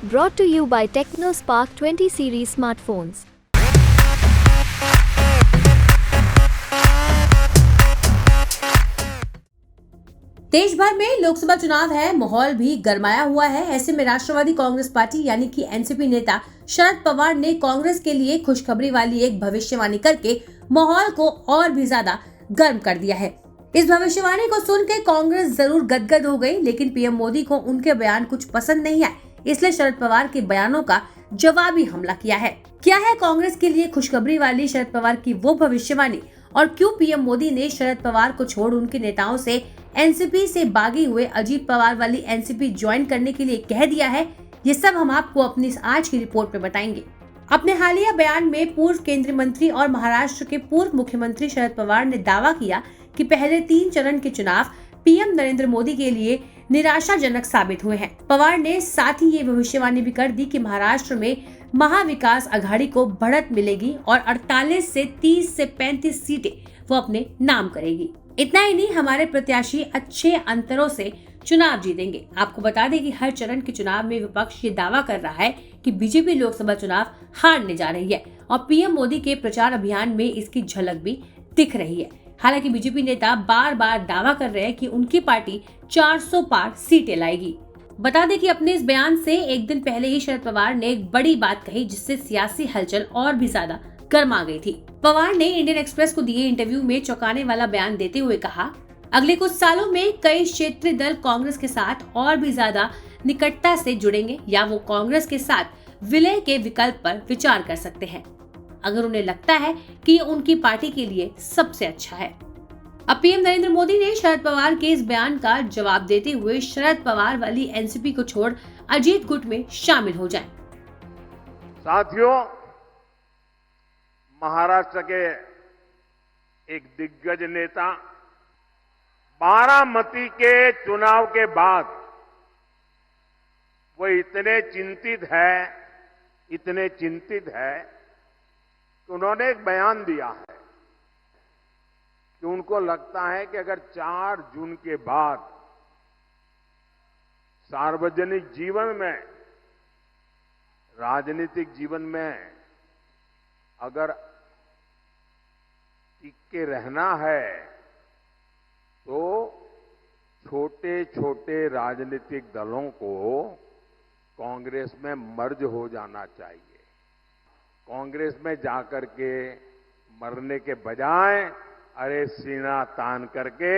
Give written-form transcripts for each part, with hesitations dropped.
Brought to you by TechnoSpark 20 series smartphones. देश भर में लोकसभा चुनाव है, माहौल भी गरमाया हुआ है। ऐसे में राष्ट्रवादी कांग्रेस पार्टी यानी कि एनसीपी नेता शरद पवार ने कांग्रेस के लिए खुशखबरी वाली एक भविष्यवाणी करके माहौल को और भी ज्यादा गर्म कर दिया है। इस भविष्यवाणी को सुनकर कांग्रेस जरूर गदगद हो गई, लेकिन पीएम मोदी को उनके बयान कुछ पसंद नहीं आए, इसलिए शरद पवार के बयानों का जवाबी हमला किया है। क्या है कांग्रेस के लिए खुशखबरी वाली शरद पवार की वो भविष्यवाणी, और क्यों पीएम मोदी ने शरद पवार को छोड़ उनके नेताओं से एनसीपी से भागे हुए अजीत पवार वाली एनसीपी ज्वाइन करने के लिए कह दिया है, ये सब हम आपको अपनी आज की रिपोर्ट में बताएंगे। अपने हालिया बयान में पूर्व केंद्रीय मंत्री और महाराष्ट्र के पूर्व मुख्यमंत्री शरद पवार ने दावा किया कि पहले 3 चरण के चुनाव पीएम नरेंद्र मोदी के लिए निराशाजनक साबित हुए हैं। पवार ने साथ ही ये भविष्यवाणी भी कर दी कि महाराष्ट्र में महाविकास अघाड़ी को बढ़त मिलेगी और 48 से 30 से 35 सीटें वो अपने नाम करेगी। इतना ही नहीं, हमारे प्रत्याशी अच्छे अंतरों से चुनाव जीतेंगे। आपको बता दें कि हर चरण के चुनाव में विपक्ष ये दावा कर रहा है कि बीजेपी लोकसभा चुनाव हारने जा रही है और पीएम मोदी के प्रचार अभियान में इसकी झलक भी दिख रही है। हालांकि बीजेपी नेता बार बार दावा कर रहे हैं कि उनकी पार्टी 400 पार सीटें लाएगी। बता दें कि अपने इस बयान से एक दिन पहले ही शरद पवार ने एक बड़ी बात कही, जिससे सियासी हलचल और भी ज्यादा गर्मा गई थी। पवार ने इंडियन एक्सप्रेस को दिए इंटरव्यू में चौंकाने वाला बयान देते हुए कहा, अगले कुछ सालों में कई क्षेत्रीय दल कांग्रेस के साथ और भी ज्यादा निकटता से जुड़ेंगे या वो कांग्रेस के साथ विलय के विकल्प पर विचार कर सकते हैं, अगर उन्हें लगता है कि ये उनकी पार्टी के लिए सबसे अच्छा है। अब पीएम नरेंद्र मोदी ने शरद पवार के इस बयान का जवाब देते हुए शरद पवार वाली एनसीपी को छोड़ अजीत गुट में शामिल हो जाएं। साथियों, महाराष्ट्र के एक दिग्गज नेता बारामती के चुनाव के बाद वो इतने चिंतित है कि उन्होंने एक बयान दिया है कि उनको लगता है कि अगर 4 जून के बाद सार्वजनिक जीवन में, राजनीतिक जीवन में अगर टिक के रहना है तो छोटे छोटे राजनीतिक दलों को कांग्रेस में मर्ज हो जाना चाहिए। कांग्रेस में जाकर के मरने के बजाय अरे सीना तान करके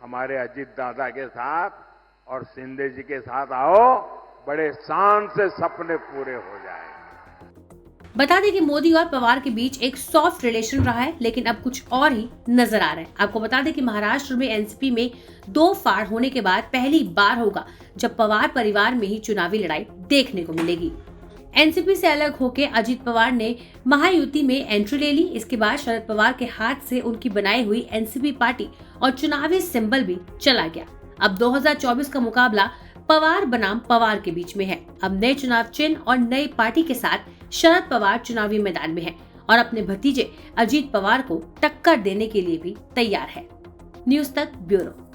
हमारे अजीत दादा के साथ और शिंदे जी के साथ आओ, बड़े शान से सपने पूरे हो जाएंगे। बता दें कि मोदी और पवार के बीच एक सॉफ्ट रिलेशन रहा है, लेकिन अब कुछ और ही नजर आ रहा है। आपको बता दें कि महाराष्ट्र में एनसीपी में 2 फाड़ होने के बाद पहली बार होगा जब पवार परिवार में ही चुनावी लड़ाई देखने को मिलेगी। एनसीपी से अलग होकर अजीत पवार ने महायुति में एंट्री ले ली। इसके बाद शरद पवार के हाथ से उनकी बनाई हुई एनसीपी पार्टी और चुनावी सिंबल भी चला गया। अब 2024 का मुकाबला पवार बनाम पवार के बीच में है। अब नए चुनाव चिन्ह और नई पार्टी के साथ शरद पवार चुनावी मैदान में है और अपने भतीजे अजीत पवार को टक्कर देने के लिए भी तैयार है। न्यूज़ तक ब्यूरो।